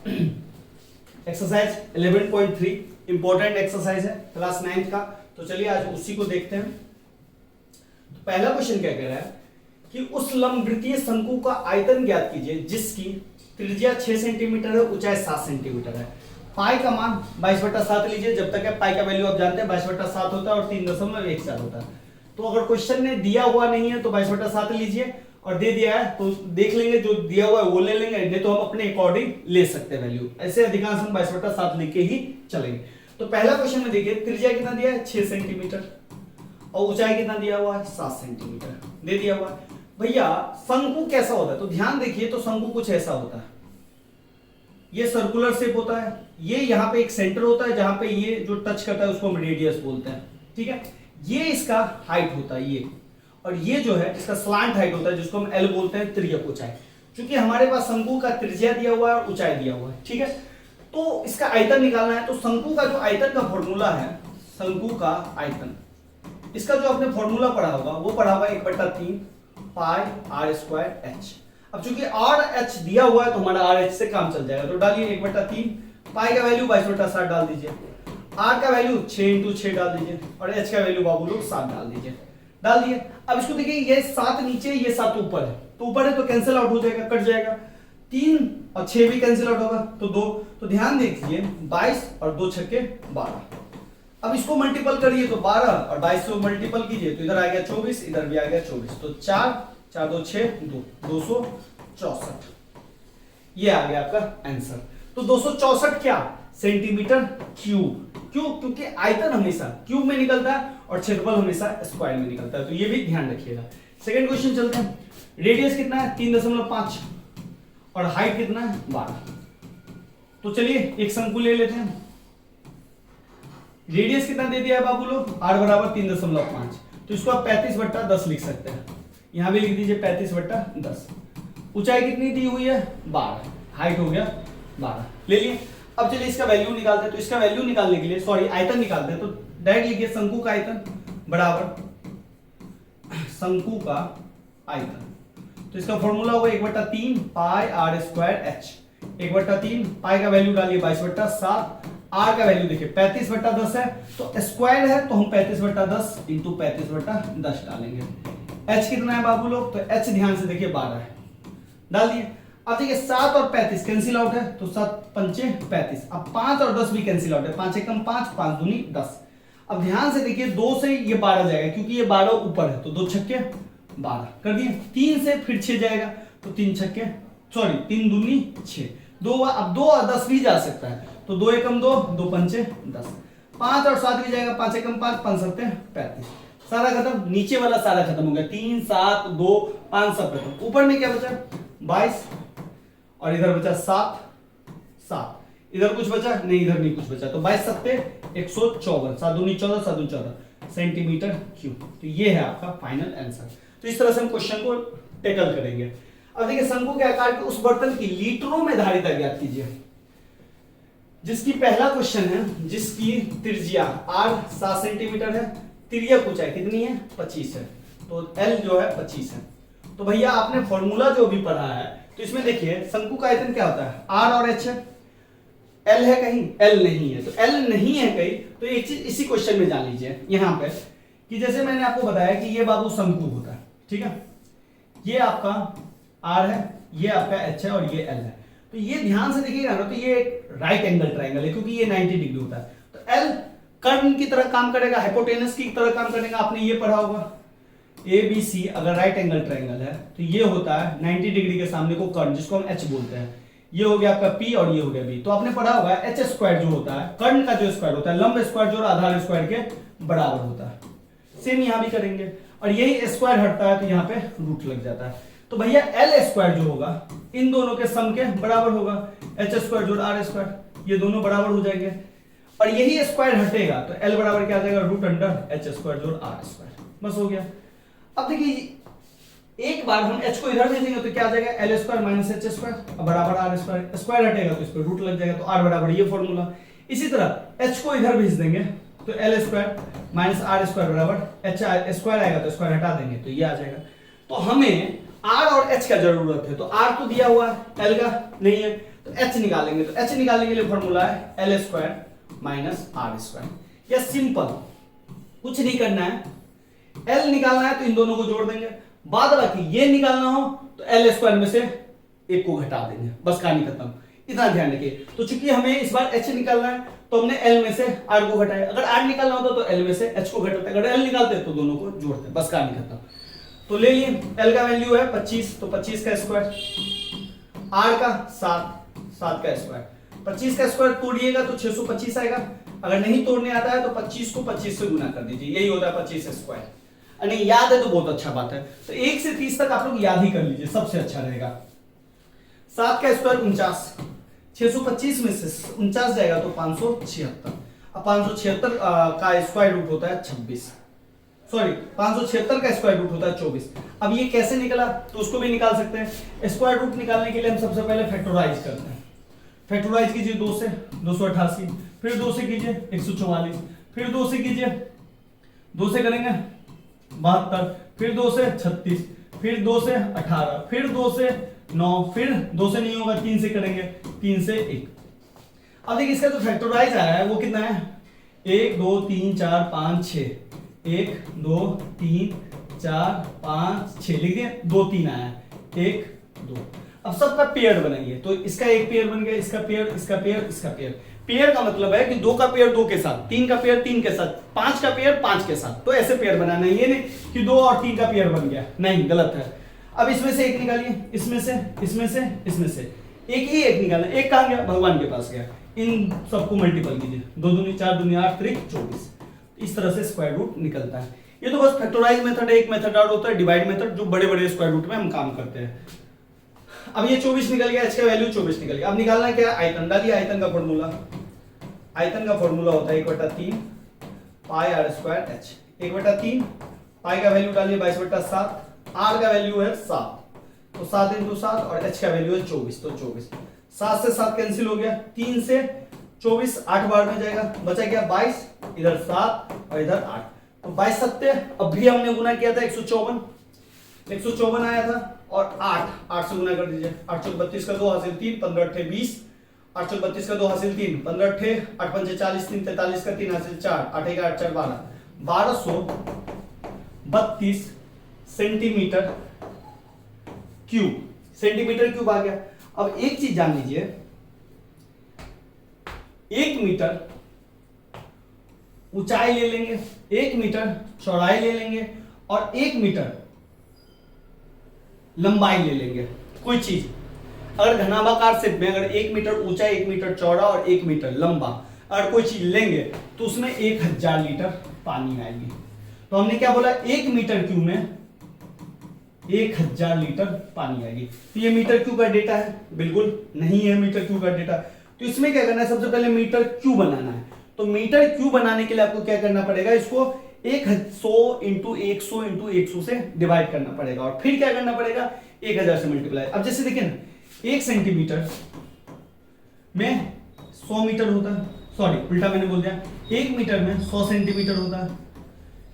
Exercise 11.3 important exercise है class 9 का। तो चलिए आज उसी को देखते हैं। तो पहला क्वेश्चन क्या कह रहा है कि उस लंबवृत्तीय शंकु का आयतन ज्ञात कीजिए जिसकी त्रिज्या 6 सेंटीमीटर है, ऊंचाई 7 सेंटीमीटर है। पाई का मान 22/7 लीजिए। जब तक है पाई का वैल्यू आप जानते हैं 22/7 होता है और 3.14 होता है। तो अगर क्वेश्चन ने दिया हुआ नहीं है तो 22/7 लीजिए, और दे दिया है तो देख लेंगे जो दिया हुआ है वो ले लेंगे, नहीं तो हम अपने अकॉर्डिंग ले सकते हैं वैल्यू। ऐसे अधिकांश हम 22/7 लेके ही चलेंगे। तो पहला क्वेश्चन में देखिए त्रिज्या कितना दिया है 6 सेंटीमीटर और ऊंचाई कितना दिया हुआ है 7 सेंटीमीटर दे दिया हुआ है। भैया शंकु कैसा होता है तो ध्यान देखिए। तो शंकु कुछ ऐसा होता है, ये सर्कुलर शेप होता है, ये यहाँ पे एक सेंटर होता है जहां पे ये जो टच करता है उसको हम रेडियस बोलते हैं, ठीक है। ये इसका हाइट होता है ये, और ये जो है इसका स्लांट हाइट होता है जिसको हम एल बोलते हैं, तिर्यक ऊंचाई। क्योंकि हमारे पास शंकु का त्रिज्या दिया हुआ है और ऊंचाई दिया हुआ है, ठीक है। तो इसका आयतन निकालना है। तो शंकु का जो आयतन का फॉर्मूला है, शंकु का आयतन, इसका जो आपने फॉर्मूला पढ़ा होगा वो पढ़ा होगा 1/3 पाई r²h। अब चूंकि RH दिया हुआ है तो हमारा RH से काम चल जाएगा। तो डालिए 1/3, पाई का वैल्यू 22/7 डाल दीजिए, r का वैल्यू 6 × 6 डाल दीजिए और h का वैल्यू बाबू लोग 7 डाल दीजिए। डाल दिए। अब इसको देखिए ये 7 नीचे ये 7 ऊपर है, तो ऊपर है तो कैंसिल आउट हो जाएगा, कट जाएगा। 3 और 6 भी कैंसिल आउट होगा तो 2। तो ध्यान देखिए 22 और 2 छक्के 12। अब इसको मल्टीपल करिए तो 12 और 22 से मल्टीपल कीजिए तो इधर आ गया 24, इधर भी आ गया 24। तो 4 4 2 6 2 264 ये आ गया आपका आंसर। तो 264 क्या सेंटीमीटर क्यूब। क्यों? क्योंकि आयतन हमेशा क्यूब में निकलता है और क्षेत्रफल हमेशा स्क्वायर में निकलता है। तो ये भी ध्यान रखिएगा। सेकंड क्वेश्चन चलते हैं। रेडियस कितना है 3.5 और हाइट कितना है 12। तो चलिए एक शंकु ले लेते हैं। रेडियस कितना दे दिया है बाबू लोग, r बराबर 3.5। तो इसको आप 35/10 लिख सकते हैं। यहां भी लिख दीजिए 35/10। ऊंचाई कितनी दी हुई है 12, हाइट हो गया 12 ले लिए। अब चलिए इसका वैल्यू निकालते हैं। तो इसका वैल्यू निकालने के लिए सॉरी आयतन निकालते हैं। तो डायरेक्ट लिखिए शंकु का आयतन बराबर शंकु का आयतन। तो इसका फॉर्मूला होगा 1/3 पाई r²h। 1/3 पाई का वैल्यू डालिए 22/7, r का वैल्यू देखिए 35/10 है तो स्क्वायर है तो हम 35/10 × 35/10 डालेंगे। h कितना है बाबू लोग, तो h ध्यान से देखिए 12 है, डाल दिए। अब देखिए 7 और 35 कैंसिल आउट है तो 7 5 35। अब 5 और 10 भी कैंसिल आउट है, 5 एकम 5 5 दूनी 10। अब ध्यान से देखिए 2 से ये 12 जाएगा क्योंकि ये 12 ऊपर है तो 2 छक्के 12 कर दिए। 3 से फिर 6 जाएगा तो 3 छक्के सॉरी 3 दूनी 6। 2 अब 2 और 10 भी जा सकता है तो 2 एकम 2 2 5 10। 5 और 7 भी जाएगा, 5 एकम 5 5 7 35। सारा खत्म, नीचे वाला सारा खत्म हो गया। 3 7 2 5 सब खत्म। ऊपर में क्या बचा 22 और इधर बचा 7 7। इधर कुछ बचा नहीं, इधर नहीं कुछ बचा। तो 22 7 154, 7 दूनी 14 7 दूनी 14 सेंटीमीटर क्यूब। तो ये है आपका फाइनल आंसर। तो इस तरह से हम क्वेश्चन को टैकल करेंगे। अब देखिए शंकु के आकार के उस बर्तन की लीटरों में धारिता ज्ञात कीजिए जिसकी पहला क्वेश्चन है जिसकी त्रिज्या r 7 सेंटीमीटर है, तिर्यक ऊंचाई कितनी है 25 है, तो l जो है 25 है। तो भैया आपने फॉर्मूला जो भी पढ़ा है तो इसमें देखिए शंकु का आयतन क्या होता है r और h है, l है कहीं l नहीं है। तो l नहीं है कहीं तो एक चीज इसी क्वेश्चन में जान लीजिए यहां पे कि जैसे मैंने आपको बताया कि ये बाबू शंकु होता है, ठीक है। ये आपका r है, ये आपका h है और ये l है। तो ये ध्यान से देखिएगा ना, तो ये एक राइट एंगल ट्रायंगल है क्योंकि ये 90 डिग्री होता है। तो l कर्ण की तरह काम करेगा, हाइपोटेनस की तरह काम करेगा। आपने ये पढ़ा होगा ABC अगर राइट एंगल ट्रायंगल है तो ये होता है 90 डिग्री के सामने को कर्ण जिसको हम h बोलते हैं। ये हो गया आपका P और ये हो गया B। तो आपने पढ़ा होगा h² जो होता है कर्ण का जो स्क्वायर होता है लंब स्क्वायर जो आधार स्क्वायर के बराबर होता है। सेम यहां भी करेंगे और यही स्क्वायर हटता है तो यहाँ पे रूट लग जाता है। तो भैया l² जो होगा इन दोनों के सम के बराबर होगा, h² जोड़ r², ये दोनों बराबर हो जाएंगे और यही स्क्वायर हटेगा तो l बराबर क्या आ जाएगा √h² जोड़ r²। बस हो गया। अब देखिए एक बार हम h को इधर भेजेंगे तो क्या आ जाएगा l² - h² बराबर r²। स्क्वायर हटेगा तो इस पर रूट लग जाएगा तो r बराबर ये फॉर्मूला। इसी तरह h को इधर भेज देंगे तो l² - r² बराबर h² आएगा तो स्क्वायर हटा देंगे तो ये आ जाएगा। तो हमें r और h का जरूरत है। तो r तो दिया हुआ है, l का नहीं है, तो h निकालेंगे, तो h निकालने के लिए फॉर्मूला है L square minus R square. यह सिंपल, कुछ नहीं करना है, l निकालना है तो इन दोनों को जोड़ देंगे, बाद बाकी ये निकालना हो तो एल स्क्वायर में से एक को घटा देंगे, बस कहानी खत्म। इतना ध्यान रखिए। तो चूंकि हमें इस बार h निकालना है तो हमने l में से r को घटाया, अगर r निकालना होता तो l में से h को घटाते, अगर l निकालते तो दोनों को जोड़ते, बस कहानी खत्म। तो ले लिए l का वैल्यू है 25, तो 25 का स्क्वायर, r का 7 का स्क्वायर, 25 का स्क्वायर तोड़िएगा तो 625 आएगा, अगर नहीं तोड़ने आता है तो 25 को 25 से गुना कर दीजिए, यही होता है 25 स्क्वायर। नहीं याद है तो बहुत अच्छा बात है, तो 1 से 30 तक आप लोग याद ही कर लीजिए, सबसे अच्छा रहेगा। 7 का स्क्वायर 49, 625 में से 49 जाएगा तो 576, अब 576 का स्क्वायर रूट होता है 26, सॉरी 576 का स्क्वायर रूट होता है 24। अब ये कैसे निकला तो उसको भी निकाल सकते हैं। स्क्वायर रूट निकालने के लिए हम सबसे पहले फैक्टराइज करते हैं। फैक्टराइज कीजिए 2 से 288, फिर 2 से कीजिए 144, फिर 2 से कीजिए, 2 से करेंगे 72, फिर 2 से 36, फिर 2 से 18, फिर 2 से 9, फिर 2 से नहीं होगा 3 से करेंगे, 3 से 1। अब देखिए इसका जो फैक्टराइज आया है वो कितना है, 1 2 3 4 5 6, 1 2 3 4 5 6 लिख दिए, 2 3 आया, 1 2। अब सबका पेयर बनाइए, तो इसका एक पेयर बन गया, इसका पेयर, इसका पेयर, इसका पेयर। पेयर का मतलब है कि 2 का पेयर 2 के साथ, 3 का पेयर 3 के साथ, 5 का पेयर 5 के साथ, तो ऐसे पेयर बनाना है, ये नहीं कि 2 और 3 का पेयर बन गया, नहीं, गलत है। अब इसमें से एक निकालिए, इसमें से, इसमें से, इसमें से एक ही एक निकालना, एक कहां गया, भगवान के पास गया। इन सबको मल्टीपल कीजिए, 2 दूनी 4 दूनी 8 3 24, इस तरह से स्क्वायर रूट निकलता है। ये तो बस फैक्टराइज मेथड है, एक मेथड और होता है डिवाइड मेथड, जो बड़े बड़े स्क्वायर रूट में हम काम करते हैं। अब ये 24 निकल गया, h का वैल्यू 24 निकल गया। अब निकालना क्या है, आयतन डालिए, आयतन का फॉर्मूला, आयतन का फॉर्मूला होता है 1/3 पाई r स्क्वायर h, 1/3 पाई का वैल्यू डालिए 22/7, r का वैल्यू है 7, तो 7 × 7 और h का वैल्यू है 24, तो 24, 7 से 7 कैंसिल हो गया, 3 से 24 8 बार में जाएगा, बचा गया 22, इधर 7 और इधर 8, तो 22 सत्ते, अब भी हमने गुना किया था 154 आया था, और 8 से गुना कर दीजिए, 8 चौक 32 का 2 हासिल 3, 15 अट्ठे 20, 8 चौक 32 का 2 हासिल 3, 15 अट्ठे 8 पंचे 40, 3 43 का 3 हासिल 4, 8 1 8 4 12, 1232 सेंटीमीटर क्यूब, सेंटीमीटर क्यूब आ गया। अब एक चीज जान लीजिए, 1 मीटर ऊंचाई ले लेंगे, 1 मीटर चौड़ाई ले लेंगे, और 1 मीटर लंबाई ले लेंगे। कोई चीज अगर घनाभाकार शेप में, अगर 1 मीटर ऊंचा, 1 मीटर चौड़ा और 1 मीटर लंबा अगर कोई चीज लेंगे तो उसमें 1000 लीटर पानी आएगी। तो हमने क्या बोला, 1 मीटर क्यूब में 1000 लीटर पानी आएगी। तो ये मीटर क्यूब का डेटा है, बिल्कुल नहीं है मीटर क्यूब का डेटा। तो इसमें क्या करना है, सबसे पहले मीटर क्यूब बनाना है। तो मीटर क्यूब बनाने के लिए आपको क्या करना पड़ेगा, इसको 100 × 100 × 100 से डिवाइड करना पड़ेगा, और फिर क्या करना पड़ेगा, 1000 से मल्टीप्लाई। अब जैसे देखिए ना, 1 सेंटीमीटर में 100 मीटर होता है, सॉरी उल्टा मैंने बोल दिया, 1 मीटर में 100 सेंटीमीटर होता है,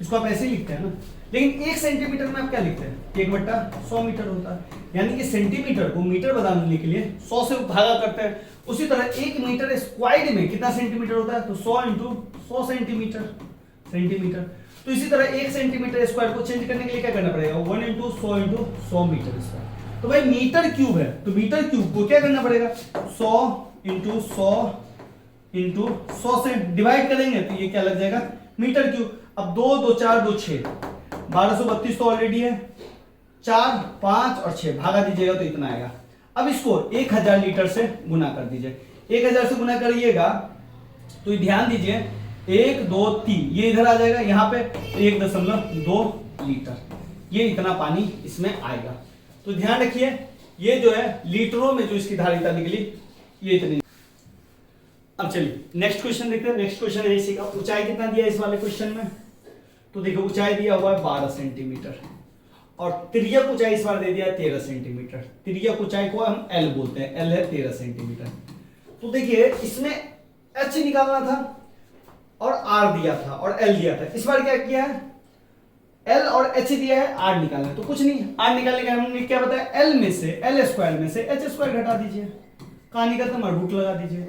इसको आप ऐसे ही लिखते हैं ना। लेकिन 1 सेंटीमीटर में आप क्या लिखते हैं, 1/100 मीटर होता है, यानी कि सेंटीमीटर को मीटर बनाने के लिए 100 से भागा करते हैं। उसी तरह 1 मीटर स्क्वायर्ड में कितना सेंटीमीटर होता है, तो 100 × 100 सेंटीमीटर। तो इसी तरह 1 सेंटीमीटर स्क्वायर को चेंज करने के लिए क्या करना पड़ेगा, 1 × 100 × 100 मीटर स्क्वायर। तो भाई मीटर क्यूब है, तो मीटर क्यूब को क्या करना पड़ेगा, 100 × 100 × 100 से डिवाइड करेंगे, तो ये क्या लग जाएगा, मीटर क्यूब। अब 2 2 4 2 6, 1232 तो ऑलरेडी है, 4 5 और 6 भागा दीजिएगा तो इतना आएगा। अब इसको 1000 लीटर से गुना कर दीजिए, 1000 से गुना करिएगा तो ध्यान दीजिए 1 2 3 ये इधर आ जाएगा, यहाँ पे 1.2 लीटर, ये इतना पानी इसमें आएगा। तो ध्यान रखिए, ये जो है लीटरों में जो इसकी धारिता निकली, ये इतनी। अब चलिए नेक्स्ट क्वेश्चन देखते हैं। नेक्स्ट क्वेश्चन है इसी का, ऊंचाई कितना दिया है इस वाले क्वेश्चन में, तो देखो ऊंचाई दिया हुआ है 12 सेंटीमीटर, और तिर्यक ऊंचाई इस बार दे दिया है 13 सेंटीमीटर। तिर्यक ऊंचाई को हम L बोलते हैं, L है 13 सेंटीमीटर। तो देखिए इसमें H निकालना था और R दिया था और L दिया था, इस बार क्या किया है, L और H दिया है, R निकालना है। तो कुछ नहीं, R निकालने का हमने क्या बताया, L में से L स्क्वायर में से H स्क्वायर घटा दीजिए, कहानी खत्म, और रूट लगा दीजिए।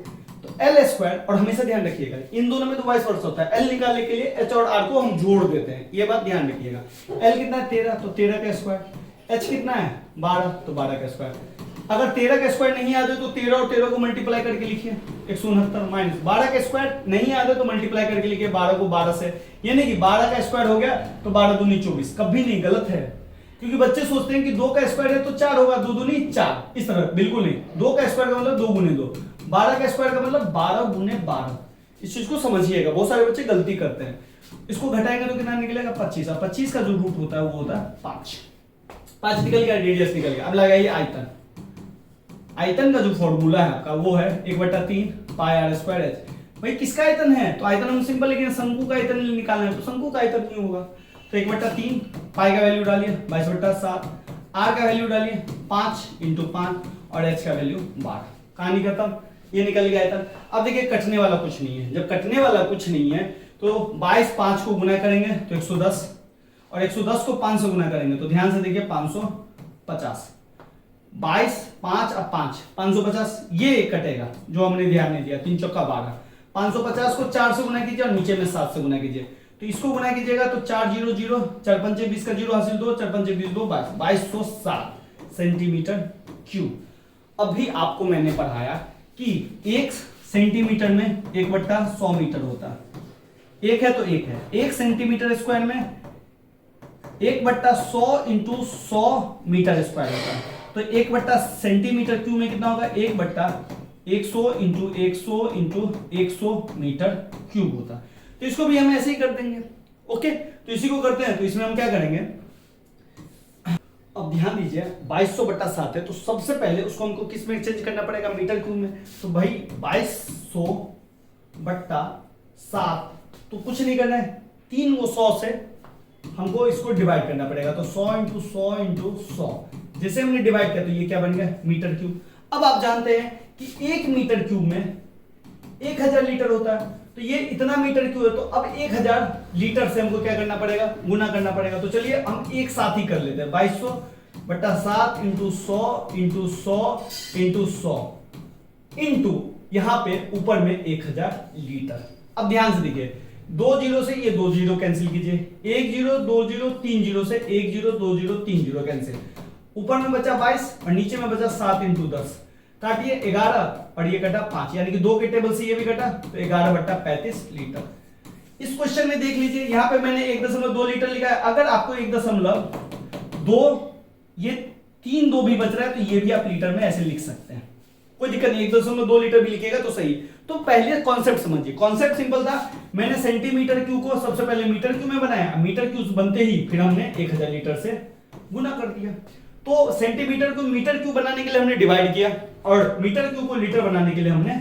तो एल स्क्वायर, और हमेशा ध्यान रखिएगा इन दोनों में तो वाइस वर्सा होता है, एल निकालने के लिए एच और आर को हम जोड़ देते हैं, ये बात ध्यान रखिएगा। एल कितना है 13, तो 13 का स्क्वायर। एच कितना है 12, तो 12 का स्क्वायर। अगर 13 का स्क्वायर नहीं याद है तो 13 और 13 को मल्टीप्लाई करके लिखिए 169 माइनस 12 का स्क्वायर नहीं याद है तो मल्टीप्लाई करके लिखिए 12 को 12 से, यानी कि 12 का स्क्वायर हो गया तो 12 दूनी 24। कभी नहीं, गलत है, क्योंकि बच्चे सोचते हैं कि 2 का स्क्वायर है तो 4 होगा, 2 दूनी 4, इस तरह बिल्कुल नहीं। 2 का स्क्वायर का मतलब 2 गुने 2, 12 का स्क्वायर का मतलब 12 गुने 12। इस चीज को समझिएगा, बहुत सारे बच्चे गलती करते हैं। इसको घटाएंगे तो कितना निकलेगा 25, और 25 का जो रूट होता है वो होता है 5। 5 निकल गया, रेडियस निकल गया। अब लगाइए आयतन। आयतन का जो फॉर्मूला है आपका वो है 1/3 पाई आर स्क्वायर एच। भाई किसका आयतन है, तो आयतन हम सिंपल लिखेंगे, शंकु का आयतन निकालना है तो शंकु का आयतन नहीं होगा, तो 1/3 पाई का वैल्यू डालिए 22/7, आर का वैल्यू डालिए 5 × 5 और एच का वैल्यू 12। कहानी खत्म, ये निकल गया आयतन। अब देखिए कटने वाला कुछ नहीं है, जब कटने वाला कुछ नहीं है तो 22 5 को गुना करेंगे तो 110, और 110 को 5 से गुना करेंगे तो ध्यान से देखिए 550। 22 5 अब 5 550, ये कटेगा जो हमने ध्यान नहीं दिया, 3 चौका 12। 550 को 4 से गुना कीजिए और नीचे में 7 से गुना कीजिए, तो इसको गुना कीजिएगा तो 4 0 0, 4 5 20 का 0 हासिल 2, 4 5 20 2 22, 2207 सेंटीमीटर क्यूब। अभी आपको मैंने पढ़ाया कि 1 सेंटीमीटर में 1/100 मीटर होता है, एक है तो एक है, 1 सेंटीमीटर स्क्वायर में 1/100 इंटू 100 मीटर स्क्वायर होता है, तो 1 सेंटीमीटर क्यूब में कितना होगा 1/100 इंटू 100 इंटू 100 मीटर क्यूब होता है। तो इसको भी हम ऐसे ही कर देंगे। ओके, तो इसी को करते हैं, तो इसमें हम क्या करेंगे, अब ध्यान दीजिए 2200/7 है, तो सबसे पहले उसको हमको किस में चेंज करना पड़ेगा, मीटर क्यूब में। तो भाई 2200/7, तो कुछ नहीं करना है, 3 को 100 से हमको इसको डिवाइड करना पड़ेगा, तो 100 इंटू 100 इंटू 100, जैसे हमने डिवाइड किया तो ये क्या बन गया मीटर क्यूब। अब आप जानते हैं कि 1 मीटर क्यूब में 1000 लीटर होता है, तो ये इतना मीटर क्यूब है, तो अब 1000 लीटर से हमको क्या करना पड़ेगा, गुना करना पड़ेगा। तो चलिए हम एक साथ ही कर लेते हैं, 2200/7 इंटू 100 इंटू 100 इंटू 100 इंटू यहां पे ऊपर में 1000 लीटर। अब ध्यान से देखिए, 2 जीरो से ये 2 जीरो कैंसिल कीजिए, 1 0 2 0 3 जीरो से 1 0 2 0 3 जीरो कैंसिल, ऊपर में बचा 22 और नीचे में बचा 7 इंटू 10, काटिए 11 और ये कटा 5, यानी कि 2 के टेबल से ये भी कटा, तो 11/35 लीटर। इस क्वेश्चन में देख लीजिए, यहां पे मैंने 1.2 लीटर लिखा है, अगर आपको 1.2 ये 3 2 भी बच रहा है तो ये भी आप लीटर में ऐसे लिख सकते हैं, कोई दिक्कत नहीं, 1.2 लीटर भी लिखेगा तो सही। तो पहले कॉन्सेप्ट समझिए, कॉन्सेप्ट सिंपल था, मैंने सेंटीमीटर क्यूब को सबसे पहले मीटर क्यूब में बनाया, मीटर क्यूब बनते ही फिर हमने 1000 लीटर से गुना कर दिया। तो सेंटीमीटर को मीटर क्यूब बनाने के लिए हमने डिवाइड किया और मीटर क्यूब को लीटर बनाने के लिए हमने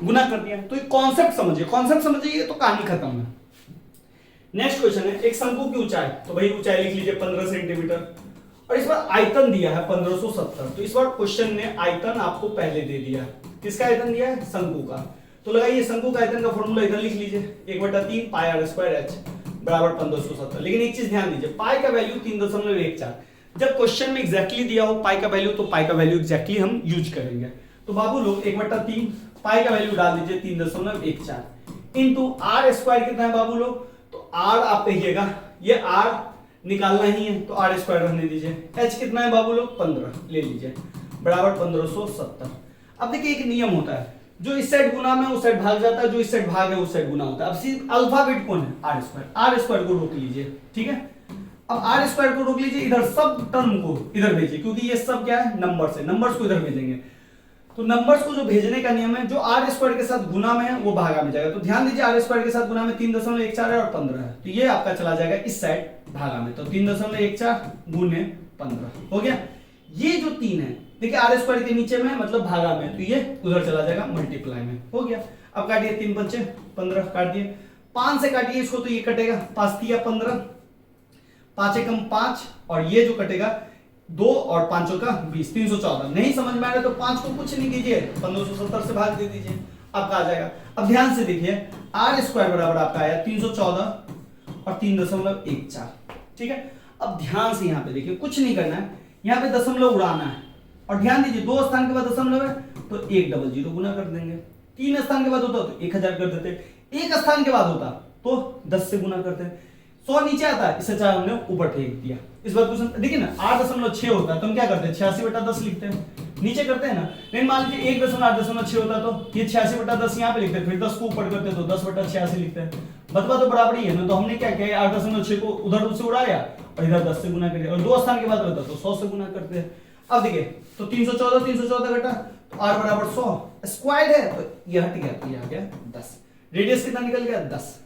गुना कर दिया। तो कॉन्सेप्ट समझिए, कॉन्सेप्ट समझिए तो कहानी खत्म है। नेक्स्ट क्वेश्चन है, एक शंकु की ऊंचाई, तो भाई ऊंचाई लिख लीजिए 15 सेंटीमीटर, और इस बार आयतन दिया है 1570। तो इस बार क्वेश्चन ने आयतन आपको पहले दे दिया, किसका आयतन दिया है, शंकु का। तो लगाइए शंकु का आयतन का फॉर्मूला इधर लिख लीजिए, 1/3 पाई आर स्क्वायर एच बराबर 1570। लेकिन एक चीज ध्यान दीजिए, पाई का वैल्यू 3.14, जब क्वेश्चन में एग्जैक्टली दिया हो पाई का वैल्यू, तो पाई का वैल्यू एग्जैक्टली हम यूज करेंगे। तो बाबू लोग 1/3 पाई का वैल्यू डाल दीजिए 3.14 इंटू आर स्क्वायर कितना है बाबू लोग, तो आर आप कहिएगा, ये आर निकालना ही है तो आर स्क्वायर रहने दीजिए। एच कितना है बाबू लोग 15 ले लीजिए बराबर 1570। अब देखिए एक नियम होता है, जो इस साइड गुना में उस साइड भाग जाता है, जो इस साइड भाग है उस साइड गुना होता है। अब सिर्फ अल्फाबेट कौन है, आर स्क्वायर, आर स्क्वायर को रोक लीजिए, ठीक है। अब आर स्क्वायर को रोक लीजिए, इधर सब टर्म को इधर भेजिए, क्योंकि ये सब क्या है नंबर्स है, नंबर्स को इधर भेजेंगे। तो नंबर्स को जो भेजने का नियम है, जो आर स्क्वायर के साथ गुना में है वो भागा में जाएगा। तो ध्यान दीजिए आर स्क्वायर के साथ गुना में 3.14 है और 15 है, तो ये आपका चला जाएगा इस साइड भागा में, तो 3.14 गुने 15 हो गया। ये जो 3 है देखिए आर स्क्वायर के नीचे में मतलब भागा में, तो ये उधर चला जाएगा मल्टीप्लाई में, हो गया। अब काटिए 3 5 15 काट दिए, 5 से काटिए इसको तो ये कटेगा 5 3 15, 5 एकम 5 और ये जो कटेगा 2 और 5 का 20, 314। नहीं समझ में आ रहा तो 5 को कुछ नहीं कीजिए, 1570 से भाग दे दीजिए, आपका आ जाएगा। अब ध्यान से देखिए आर स्क्वायर बराबर आपका आया 314 और 3.14, ठीक है। अब ध्यान से यहाँ पे देखिए, कुछ नहीं करना है, यहाँ पे दशमलव उड़ाना है, और ध्यान दीजिए 2 स्थान के बाद दशमलव है तो 100 गुना कर देंगे, 3 स्थान के बाद होता तो 1000 कर देते, 1 स्थान के बाद होता तो 10 से गुना करते। 100 नीचे आता है, इसे चाहे हमने ऊपर फेंक दिया। इस बार क्वेश्चन देखिए ना 8.6 होता है तो हम क्या करते हैं 86/10 लिखते हैं, नीचे करते हैं ना। लेकिन मान लीजिए 1.8.6 होता तो ये 86/10 यहाँ पे लिखते हैं, फिर 10 को ऊपर करते तो 10/86 लिखते हैं। बतवा तो बराबर ही है ना, तो हमने क्या किया 8.6 को उधर से उड़ाया और इधर 10 से गुना कर दिया, और 2 स्थान के बाद रहता तो 100 से गुना करते हैं। अब देखिए तो 314 घटा तो r बराबर 100 स्क्वायर्ड है तो ये हट गया तो ये आ गया 10। रेडियस कितना निकल गया 10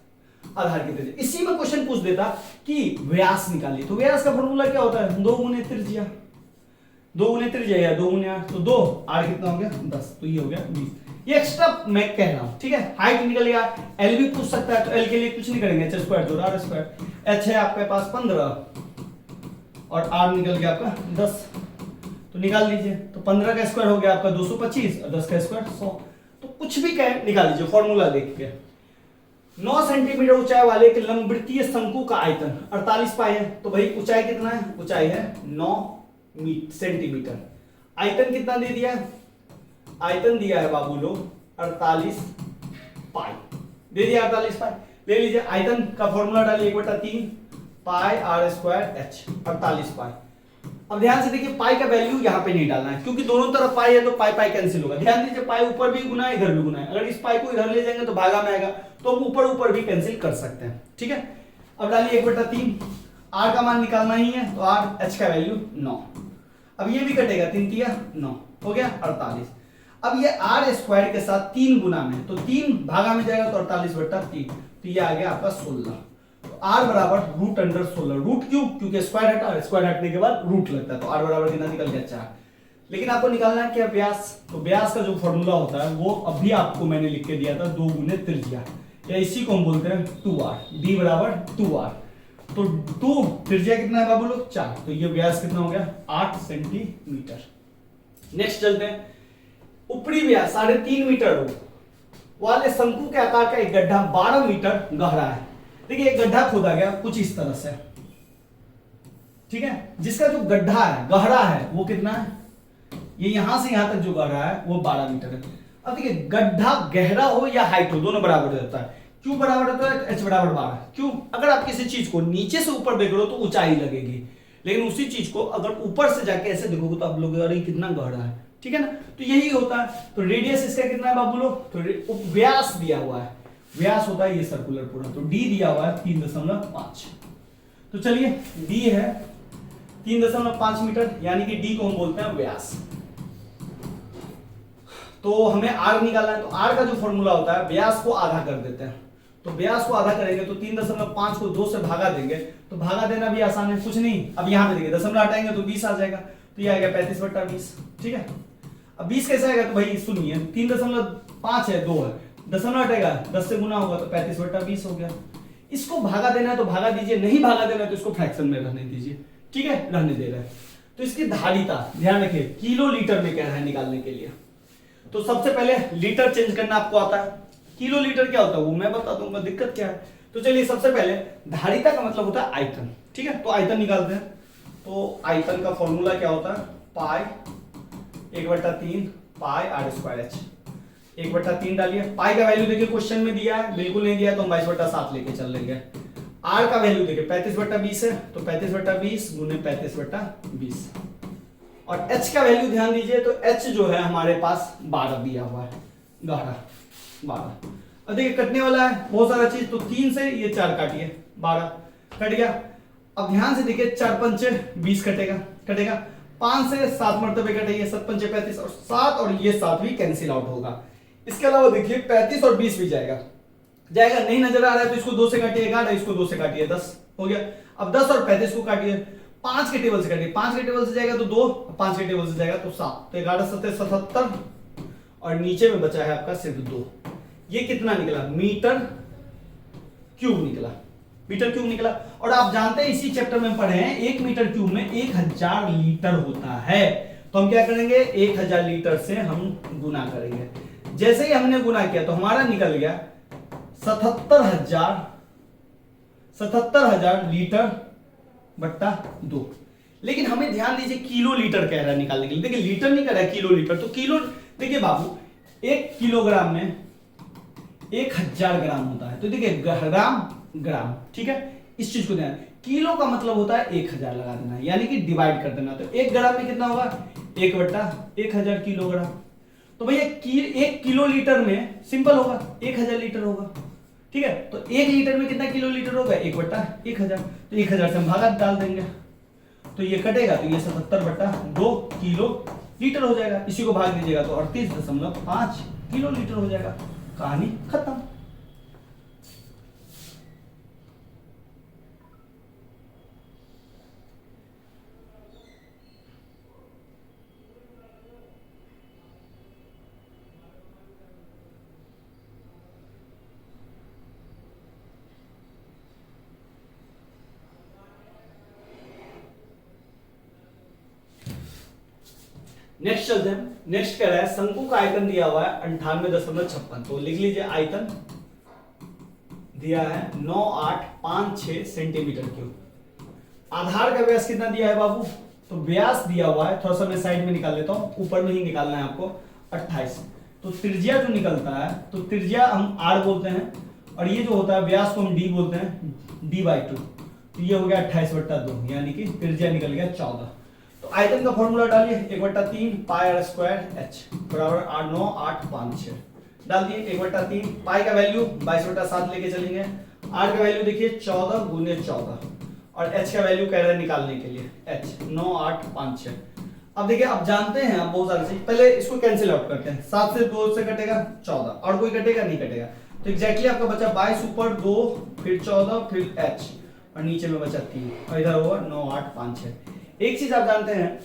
आधार की त्रिज्या। इसी में क्वेश्चन पूछ देता कि व्यास निकालिए, तो व्यास का फॉर्मूला क्या होता है 2 गुने त्रिज्या, 2 गुने त्रिज्या या 2 गुने 8 तो 2 r कितना हो गया 10 तो ये हो गया 20। ये एक्स्ट्रा मैं कह रहा हूं, ठीक है। हाइट निकल गया, एल भी पूछ सकता है तो एल के लिए कुछ नहीं करेंगे, h स्क्वायर जोड़ r स्क्वायर, h है आपके पास 15 और r निकल गया आपका 10 तो निकाल लीजिए। तो 15 का स्क्वायर हो गया आपका 225 और 10 का स्क्वायर 100, तो कुछ भी कहे निकाल लीजिए फॉर्मूला देख के। 9 सेंटीमीटर ऊंचाई वाले एक लंबवृत्तीय शंकु का आयतन 48 पाई है, तो भाई ऊंचाई कितना है, ऊंचाई है 9 सेंटीमीटर। आयतन कितना दे दिया है, आयतन दिया है बाबू लोग 48 पाई दे दिया, 48 पाई ले लीजिए। आयतन का फॉर्मूला डालिए 1/3 पाई r स्क्वायर h 48 पाई। अब ध्यान से देखिए पाई का वैल्यू यहाँ पे नहीं डालना है क्योंकि दोनों तरफ पाई है तो पाई पाई कैंसिल होगा। ध्यान दीजिए पाई ऊपर भी गुना है इधर भी गुना है, अगर इस पाई को इधर ले जाएंगे तो भागा में आएगा, तो हम ऊपर ऊपर भी कैंसिल कर सकते हैं, ठीक है। अब डालिए 1/3 r का मान निकालना ही है तो r h का वैल्यू 9। अब ये भी कटेगा 3 तिया 9 हो गया 48। अब ये r स्क्वायर के साथ 3 गुना में तो 3 भागा में जाएगा तो 48/3 तो ये आ गया आपका 16। r बराबर √16। रूट क्यों, क्योंकि स्क्वायर हटा, स्क्वायर हटने के बाद रूट लगता है तो r बराबर कितना निकल गया 4। लेकिन आपको निकालना है क्या व्यास, तो व्यास का जो फॉर्मूला होता है वो अभी आपको मैंने लिख के दिया था 2 गुने त्रिज्या, या इसी को हम बोलते हैं 2r, d बराबर 2r। तो 2 त्रिज्या कितना है बाबू लोग 4, तो ये व्यास कितना हो गया 8 सेंटीमीटर। नेक्स्ट चलते हैं, ऊपरी व्यास 3.5 मीटर वाले शंकु के आकार का एक गड्ढा 12 मीटर गहरा है। देखिए एक गड्ढा खोदा गया कुछ इस तरह से, ठीक है, जिसका जो गड्ढा है गहरा है वो कितना है, ये यहां से यहां तक जो गहरा है वो 12 मीटर है। अब देखिए गड्ढा गहरा हो या हाइट हो दोनों बराबर रहता है, क्यों बराबर रहता है h बराबर 12। क्यों, अगर आप किसी चीज को नीचे से ऊपर देख रहे हो तो ऊंचाई लगेगी, लेकिन उसी चीज को अगर ऊपर से जाके ऐसे देखोगे तो आप लोग अरे कितना गहरा है, ठीक है ना। तो यही होता है। तो रेडियस इसका कितना है बाबू लोग, तो व्यास दिया हुआ है, व्यास होता है ये सर्कुलर पूरा, तो d दिया हुआ है 3.5। तो चलिए d है 3.5 मीटर, यानी कि d को हम बोलते हैं व्यास। तो हमें r निकालना है, तो r का जो फॉर्मूला होता है व्यास को आधा कर देते हैं, तो व्यास को आधा करेंगे तो 3.5 को 2 से भागा देंगे, तो भागा देना भी आसान है, कुछ नहीं। अब यहाँ पे देखिए दशमलव हटाएंगे तो 20 आ जाएगा, तो ये आ गया 35/20, ठीक है। अब 20 कैसे आएगा, तो भाई सुनिए 3.5 है 2 है, दशमलव हटेगा 10 से गुना होगा तो 35/20 हो गया। इसको भागा देना है तो भागा दीजिए, नहीं भागा देना है तो इसको फ्रैक्शन में रहने दीजिए, ठीक है, रहने दे रहा है। तो इसकी धारिता ध्यान रखिए किलो लीटर में कह रहा है निकालने के लिए, तो सबसे पहले लीटर चेंज करना आपको आता है, किलो लीटर क्या होता है वो मैं बता दूंगा, दिक्कत क्या है। तो चलिए सबसे पहले धारिता का मतलब होता है आयतन, ठीक है, तो आयतन निकालते हैं। तो आयतन का फॉर्मूला क्या होता है पाई 1/3 पाई r स्क्वायर h, 1/3 डालिए। पाई का वैल्यू देखिए क्वेश्चन में दिया है, बिल्कुल नहीं दिया तो हम 22/7 लेके चल लेंगे। r का वैल्यू देखिए 35/20 है, तो 35/20 गुने 35/20, और h का वैल्यू ध्यान दीजिए, तो h जो है हमारे पास 12 दिया हुआ है, गहरा 12। अब देखिए कटने वाला है बहुत सारा चीज, तो 3 से ये 4 काटिए 12 कट गया। अब ध्यान से देखिए 4×5 20 कटेगा, 5 से 7 मरतबे कटेंगे, 7×5 35, और 7 और ये 7 भी कैंसिल आउट होगा। इसके अलावा देखिए 35 और 20 भी जाएगा, नहीं नजर आ रहा है तो इसको 2 से काटिए 11, इसको 2 से काटिए 10 हो गया। अब 10 और 35 को काटिए 5 के टेबल से काटिए, 5 के टेबल से जाएगा तो 2, 5 के टेबल से जाएगा तो 7, तो 11 7 77, और नीचे में बचा है आपका सिर्फ 2। ये कितना निकला मीटर क्यूब निकला, मीटर क्यूब निकला। और आप जानते हैं इसी चैप्टर में पढ़े हैं 1 मीटर क्यूब में 1000 लीटर होता है, तो हम क्या करेंगे 1000 लीटर से हम गुना करेंगे। जैसे ही हमने गुना किया तो हमारा निकल गया 77,000 लीटर बट्टा 2। लेकिन हमें ध्यान दीजिए किलो लीटर कह रहा है निकालने के लिए। देखिए लीटर नहीं कह रहा है, किलो लीटर। तो किलो, देखिए बाबू 1 किलोग्राम में 1000 ग्राम होता है। तो देखिए ग्राम ग्राम, ठीक है, इस चीज को ध्यान। किलो का मतलब होता है 1000 लगा देना, यानी कि डिवाइड कर देना। तो 1 ग्राम में कितना होगा, 1/1000 किलोग्राम। तो भैया 1 किलो लीटर में सिंपल होगा 1000 लीटर होगा, ठीक है। तो 1 लीटर में कितना किलो लीटर होगा, 1/1000। तो 1000 से हम भागा डाल देंगे, तो ये कटेगा, तो ये 77/2 किलो लीटर हो जाएगा। इसी को भाग दीजिएगा तो 38.5 किलो लीटर हो जाएगा। कहानी खत्म। नेक्स्ट चलते हैं। नेक्स्ट कह रहा है शंकु का आयतन दिया हुआ है 98.56। तो लिख लीजिए आयतन दिया है 9856 सेंटीमीटर क्यूब। आधार का व्यास कितना दिया है बाबू, तो व्यास दिया हुआ है, थोड़ा सा मैं साइड में निकाल लेता हूं, ऊपर में ही निकालना है आपको, 28। तो त्रिज्या जो निकलता है, तो त्रिज्या हम r बोलते हैं, और ये जो होता है व्यास को हम d बोलते हैं, d/2। तो ये हो गया 28/2, यानी कि त्रिज्या निकल गया 14। तो आयतन का फॉर्मूला डालिए, 1/3 पाई r स्क्वायर h बराबर 9856 डाल दिए। 1/3 पाई का वैल्यू 22/7 लेके चलेंगे। r का वैल्यू देखिए 14 गुने 14, और h का वैल्यू कह रहे हैं निकालने के लिए, h 9856। अब देखिए, अब जानते हैं आप बहुत सारी चीज, पहले इसको कैंसिल आउट करते हैं। 7 से 2 से कटेगा 14, और कोई कटेगा नहीं कटेगा। तो एग्जैक्टली आपका बचा 22 ऊपर 2 फिर 14 फिर h, और नीचे में बचा 3, और इधर होगा 9856। एक चीज आप जानते हैं,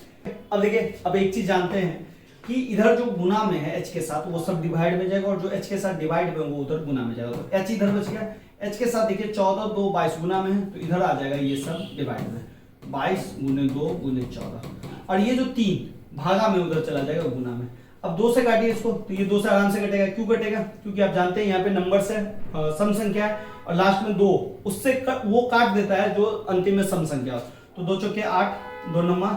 अब देखिए, अब एक चीज जानते हैं कि इधर जो गुना में है h के साथ वो सब डिवाइड में जाएगा, और जो h के साथ डिवाइड में वो उधर गुना में जाएगा। तो h इधर बच गया, h के साथ देखिए 14 2 22 गुना में है, तो इधर आ जाएगा ये सब डिवाइड में, 22 गुने 2 गुने 14, और ये जो 3 भागा में उधर चला जाएगा गुना में। अब 2 से काटिए इसको, तो ये 2 से आराम से कटेगा। क्यों कटेगा, क्योंकि आप जानते हैं यहाँ पे नंबर से सम संख्या है, और लास्ट में 2 उससे वो काट देता है जो अंतिम में सम संख्या हो। तो 2 चौके 8, 2 नम्मा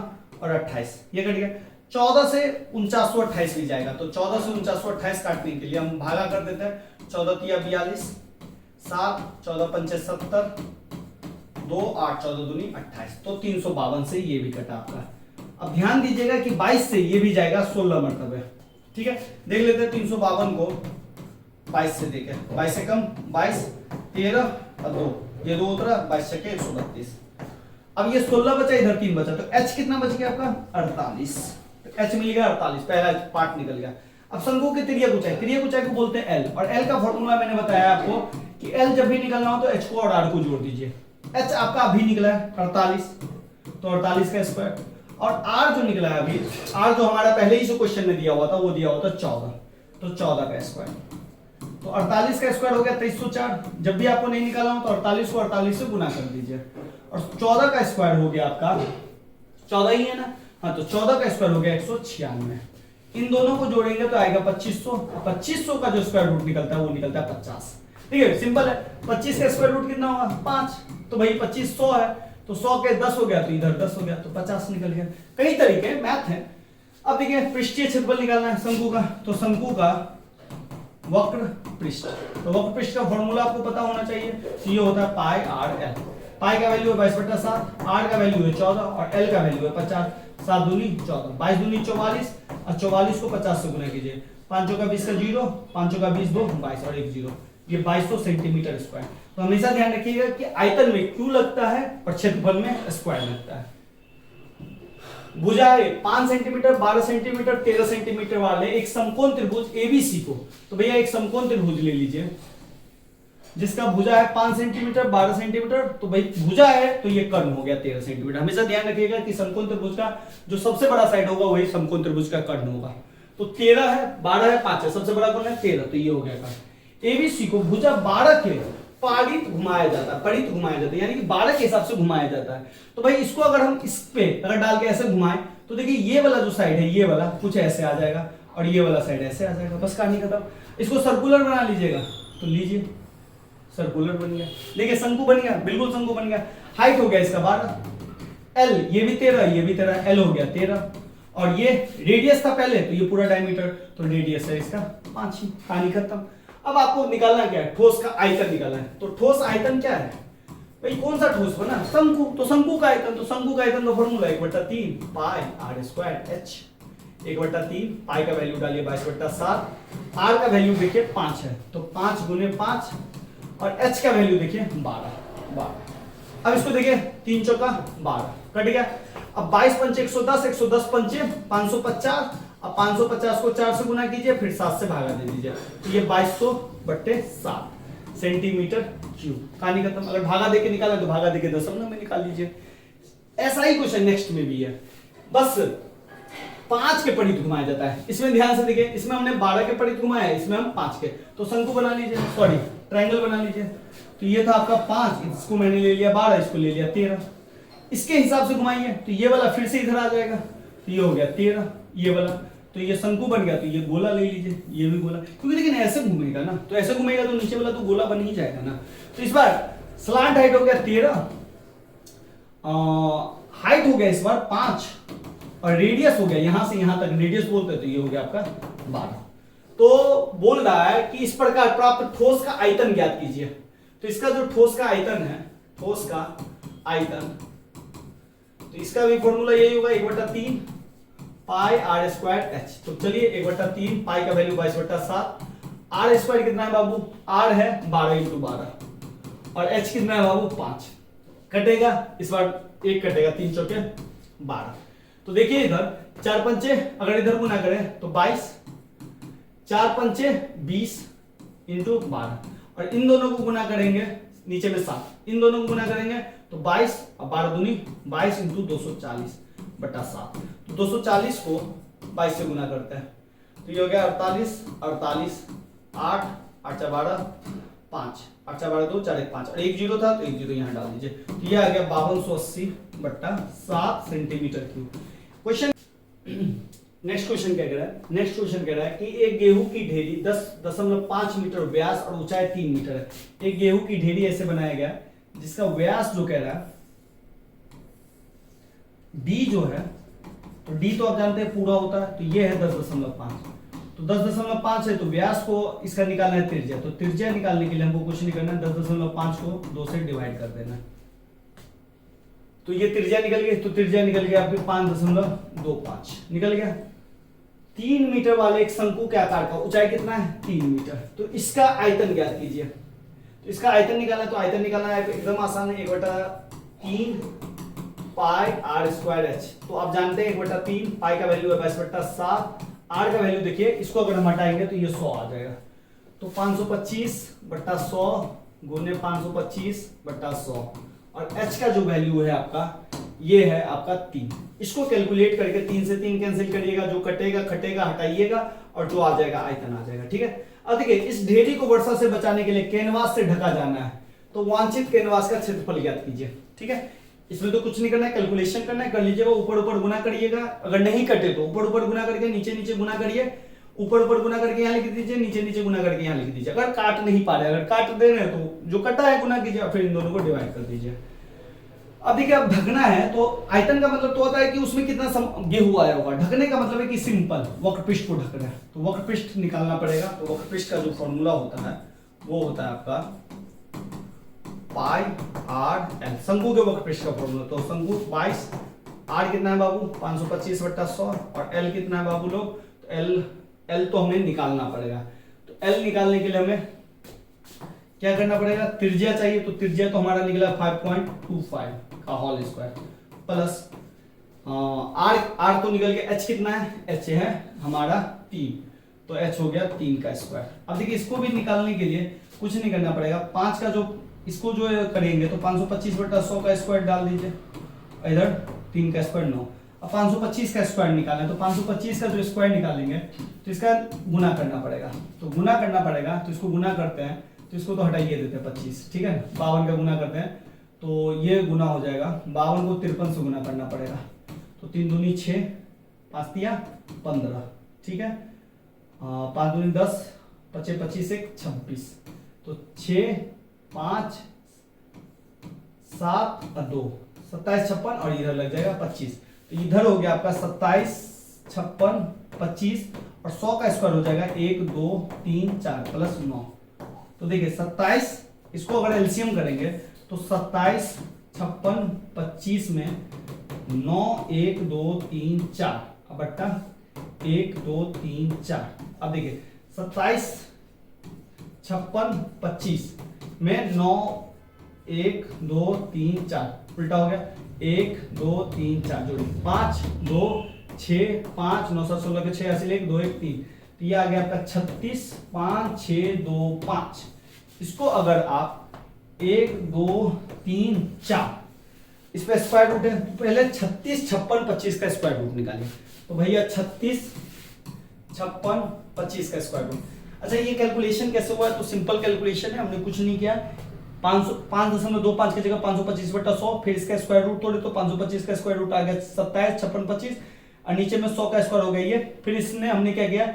और 28, ये कट गया। 14 से 4928 भी जाएगा, तो 14 से 4928 काटने के लिए हम भागा कर देते हैं। 14 तिया 42, 7 14 पंचे 70, 2 8 14 दूनी 28, तो 352 से ये भी कटा आपका। अब ध्यान दीजिएगा कि 22 से ये भी जाएगा 16 मरतबे, ठीक है। देख लेते हैं 352 को 22 से देखे, 22 से कम 22, 13 और 2, ये 2 उतरा, 22 से 132। अब ये 16 बचा, इधर 3 बचा, तो h कितना बच गया आपका 48। तो h मिल गया 48, पहला पार्ट निकल गया। अब शंकु की त्रिज्या ऊंचाई को बोलते हैं l, और l का फॉर्मूला मैंने बताया आपको कि l जब भी निकलना हो तो h को और r को जोड़ दीजिए। h आपका अभी निकला है 48, तो 48 का स्क्वायर, और r जो निकला है अभी, r जो हमारा पहले ही जो क्वेश्चन में दिया हुआ था वो दिया हुआ था 14, तो 14 का स्क्वायर, तो 48 का स्क्वायर हो गया 2304। जब भी आपको नहीं निकालना हो तो 48 को 48 से गुना कर दीजिए, और 14 का स्क्वायर हो गया आपका 14 ही है ना, हाँ, तो 14 का स्क्वायर हो गया 196। इन दोनों को जोड़ेंगे तो आएगा 2500। 2500 का जो स्क्वायर रूट निकलता है वो निकलता है 50। ठीक है, सिंपल है। 25 का स्क्वायर रूट कितना होगा 5, तो भाई 25 100 है, तो 100 के 10 हो गया, तो इधर 10 हो गया, तो 50 निकल गया। कई तरीके मैथ है। अब देखिए पृष्ठीय क्षेत्रफल निकालना है शंकु का, तो शंकु का वक्र पृष्ठ, तो वक्र पृष्ठ का फॉर्मूला आपको पता होना चाहिए, तो ये होता है पाई आर एल। पाई का वैल्यू है 22/7, आर का वैल्यू है 14 और एल का वैल्यू है 50। 7 दूनी 14, 22 दूनी 44, और 44 को 50 से गुना कीजिए। 5 का 20 का 0, 5 का 20 2 22 और 1 0, ये 2200 सेंटीमीटर स्क्वायर। तो हमेशा ध्यान रखिएगा कि आयतन में क्यू लगता है और क्षेत्रफल में स्क्वायर लगता है। भुजाएं 5 सेंटीमीटर, 12 सेंटीमीटर, 13 सेंटीमीटर वाले एक समकोण त्रिभुज एबीसी को, तो भैया एक समकोण त्रिभुज ले लीजिए जिसका भुजा है 5 सेंटीमीटर, 12 सेंटीमीटर, तो भाई भुजा है तो ये कर्ण हो गया 13 सेंटीमीटर। हमेशा ध्यान रखिएगा कि समकोण त्रिभुज का जो सबसे बड़ा साइड होगा वही समकोण त्रिभुज का कर्ण होगा। तो 13 है, 12 है, 5 है, सबसे बड़ा कौन है 13, तो ये हो गया कर्ण। एबीसी को भुजा 12 के पारित घुमाया जाता है, परित घुमाया जाता है, यानी कि 12 के हिसाब से घुमाया जाता है। तो भाई इसको अगर हम इस पे अगर डाल के ऐसे घुमाएं तो देखिए ये वाला जो साइड है ये वाला कुछ ऐसे आ जाएगा और ये वाला साइड ऐसे आ जाएगा, बस कहानी खत्म। इसको सर्कुलर बना लीजिएगा, तो लीजिए सर्कुलर बन गया। देखिए शंकु बन गया, बिल्कुल शंकु बन गया। हाइट हो गया इसका 12, एल ये भी 13, ये भी 13, एल हो गया 13, और ये रेडियस था पहले तो ये पूरा डायमीटर, तो रेडियस है इसका 5 ही, कहानी खत्म। अब आपको निकालना क्या है, ठोस का आयतन निकालना है। तो ठोस आयतन क्या है भाई, कौन सा ठोस बना, शंकु, तो शंकु का आयतन, तो शंकु का आयतन का formula 1/3 pi R square H, 1/3 pi का वैल्यू डालिए 22/7, आर का वैल्यू देखिए 5 है, तो 5 गुने 5, और एच का वैल्यू देखिए 12। अब इसको देखिए 3 चौका 12 कट गया। अब 22 पंचे 110, 110 पंचे 550, अब 550 को 4 से गुना कीजिए, फिर 7 से भागा दे दीजिए, तो ये 2200/7 सेंटीमीटर क्यूब, कहानी खत्म। अगर भागा देके निकाला तो भागा देके दशमलव में निकाल लीजिए। ऐसा ही क्वेश्चन नेक्स्ट में भी है, बस 5 के परिधि घुमाया जाता है। इसमें ध्यान से देखिए, इसमें हमने 12 के परिधि घुमाया है, इसमें हम 5 के, तो शंकु बना लीजिए, सॉरी ट्रायंगल बना लीजिए। तो ये था आपका 5, इसको मैंने ले लिया 12, इसको ले लिया 13, इसके हिसाब से घुमाइए तो ये वाला फिर से इधर आ जाएगा, तो ये हो गया 13, ये वाला, तो ये शंकु बन गया, तो ये गोला ले लीजिए, ये भी गोला, क्योंकि लेकिन ऐसे घूमेगा ना, तो ऐसे घूमेगा तो नीचे वाला तो गोला बन ही जाएगा ना। तो इस बार स्लांट हाइट हो गया 13, हाइट हो गया इस बार 5, और रेडियस हो गया यहां से यहां तक, रेडियस बोलते हैं, तो ये हो गया आपका 12। तो बोल रहा है कि इस प्रकार प्राप्त ठोस का आयतन ज्ञात कीजिए। तो इसका जो ठोस का आयतन है, ठोस का आयतन, तो इसका भी फॉर्मूला यही होगा 1/3 पाई आर स्क्वायर एच। तो चलिए 1/3 पाई का वैल्यू 22/7, आर स्क्वायर कितना है बाबू, आर है 12 × 12, और एच कितना है बाबू 5, कटेगा इस बार 1 कटेगा, 3 चौके 12। तो देखिए इधर 4 पंचे अगर इधर गुना करें तो 22, 4 पंचे 20 × 12, और इन दोनों को गुना करेंगे नीचे में 7, इन दोनों को गुना करेंगे तो 22 और 12 दूनी 22 × 240/7, तो 240 को 22 से गुना करते हैं, तो ये हो गया 48, 48, 8, 8 × 12 5, 8 × 12 2, 4 1 5, और 1 0 था तो 1 0 यहाँ डाल दीजिए, तो ये आ गया 5280/7 centimetre cube. Question next question क्या कह रहा है, नेक्स्ट क्वेश्चन कह रहा है कि एक गेहूं की ढेरी 10.5 मीटर व्यास और ऊंचाई 3 मीटर है। एक गेहूं की ढेरी ऐसे बनाया गया जिसका व्यास जो कह रहा है डी जो है, तो डी तो आप जानते हैं पूरा होता है, तो ये है 10.5, तो 10.5 है, तो व्यास को इसका निकालना है त्रिज्या, तो त्रिज्या निकालने के लिए हमको कुछ नहीं करना है, 10.5 को 2 से डिवाइड कर देना है, तो ये त्रिज्या निकल गई, तो त्रिज्या निकल गया आपकी 5.25 निकल गया। 3 मीटर वाले एक शंकु के आकार का ऊंचाई कितना है 3 मीटर, तो इसका आयतन ज्ञात कीजिए। तो इसका आयतन निकालना है, तो आयतन निकालना है एकदम आसान है, 1/3 पाई आर स्क्वायर एच। तो आप जानते हैं 1/3 पाई का वैल्यू है 22/7, आर का वैल्यू देखिए, इसको अगर हम हटाएंगे तो ये 100 आ जाएगा, तो 525/100 गुने 525/100, और h का जो वैल्यू है आपका ये है आपका 3। इसको कैलकुलेट करके 3 से 3 कैंसिल करिएगा, जो कटेगा कटेगा हटाइएगा, और जो आ जाएगा आयतन आ जाएगा, ठीक है। अब देखिए इस ढेरी को वर्षा से बचाने के लिए कैनवास से ढका जाना है, तो वांछित कैनवास का क्षेत्रफल ज्ञात कीजिए, ठीक है। इसमें तो कुछ नहीं करना है, कैलकुलेशन करना है, कर लीजिएगा, ऊपर ऊपर गुना करिएगा, अगर नहीं कटे तो ऊपर ऊपर गुना करके नीचे नीचे गुना करिए, ऊपर ऊपर गुना करके यहाँ लिख दीजिए, नीचे नीचे गुना करके यहाँ लिख दीजिए। अगर काट नहीं पा रहे, अगर काट दे रहे हैं तो जो कटा है गुना कीजिए, फिर इन दोनों को डिवाइड कर दीजिए। अब देखिए अब ढकना है, तो आयतन का मतलब तो होता है कि उसमें कितना गेहूं आया होगा, ढकने का मतलब है कि सिंपल वक्रपृष्ठ को ढकना है, तो वक्रपृष्ठ निकालना पड़ेगा। तो वक्रपृष्ठ का जो फॉर्मूला होता है वो होता है आपका पाई आर एल, शंकु के वक्रपृष्ठ का फॉर्मूला। तो शंकु 22, आर कितना है बाबू 525/100, और एल कितना है बाबू लोग, तो एल तो हमें निकालना पड़ेगा। तो एल निकालने के लिए हमें क्या करना पड़ेगा, त्रिज्या चाहिए, तो त्रिज्या तो हमारा निकला 5.25 का होल स्क्वायर, प्लस आर तो निकल गया, एच कितना है, एच है हमारा 3, तो एच हो गया 3 का स्क्वायर। अब देखिए इसको भी निकालने के लिए कुछ नहीं करना पड़ेगा, 5 का जो इसको जो करेंगे तो 525/100 का स्क्वायर डाल दीजिए, इधर 3 का स्क्वायर 9। अब 525 का स्क्वायर निकालना है, तो 525 का जो स्क्वायर निकालेंगे तो इसका गुना करना पड़ेगा, तो गुना करना पड़ेगा, तो इसको गुना करते हैं, तो इसको तो हटाइए देते हैं 25, ठीक है, 52 का गुना करते हैं, तो ये गुना हो जाएगा, 52 को 53 से गुना करना पड़ेगा, तो 3 दूनी 6, 5 तिया 15, ठीक है, 5 दूनी 10, 25 25 1 26, तो 6 5 7 और 2 27 56 और इधर लग जाएगा 25, तो इधर हो गया आपका 27 56 25 और 100 का स्क्वायर हो जाएगा 1 2 3 4 प्लस 9। तो देखिए 27, इसको अगर एलसीएम करेंगे तो 27 56 25 में 9 1 2 3 4 अब बट्टा 1 2 3 4। अब देखिए 27 56 25 में 9 1 2 3 4 उल्टा हो गया 1 2 3 4 जोड़ी 5 2 6 5 9 7 16 के 6 ऐसे 1 2 1 3, तो ये आ गया आपका 36 5 6 2 5। इसको अगर आप 1 2 3 4 इस पे स्क्वायर रूट है, तो पहले 36 56 25 का स्क्वायर रूट निकालिए। तो भैया 36 56 25 का स्क्वायर रूट। अच्छा ये कैलकुलेशन कैसे हुआ है, तो सिंपल कैलकुलेशन है, हमने कुछ नहीं किया। 5.25 की जगह 525 बटा 100, फिर इसका स्क्वायर रूट तोड़े तो 525 का स्क्वायर रूट आ गया 27 56 25 और नीचे में 100 का स्क्वायर हो गया ये। फिर इसने हमने क्या किया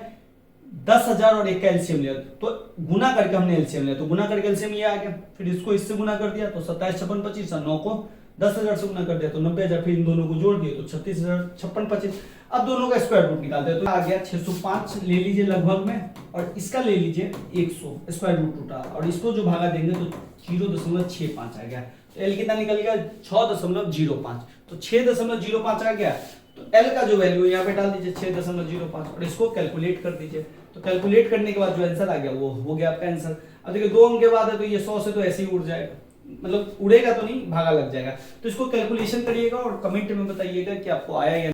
10,000 और 1 का एलसीएम लिया, तो गुना करके हमने एलसीएम लिया, तो गुना करके एलसीएम ये आ गया। फिर इसको इससे गुना कर दिया तो 27 56 25 और 9 को 10,000 से गुना कर दिया तो 90,000, फिर इन दोनों को जोड़ दिए तो 36,000 56 25। अब दोनों का स्क्वायर रूट निकालते हैं, तो आ गया 605 ले लीजिए लगभग में, और इसका ले लीजिए 100 स्क्वायर रूट टूटा, और इसको जो भागा देंगे तो 0.65 आ गया। तो एल कितना निकल गया 6.05, तो 6.05 आ गया। तो एल का जो वैल्यू यहाँ पे डाल दीजिए 6.05 और इसको कैलकुलेट कर दीजिए। तो कैलकुलेट करने के बाद जो आंसर आ गया वो हो गया आपका आंसर। अब देखिए 2 अंक के बाद है तो ये 100 से तो ऐसे ही उड़ जाएगा, मतलब उड़ेगा तो नहीं, भागा लग जाएगा। तो इसको कैलकुलेशन करिएगा और कमेंट में बताइएगा कि आपको आया या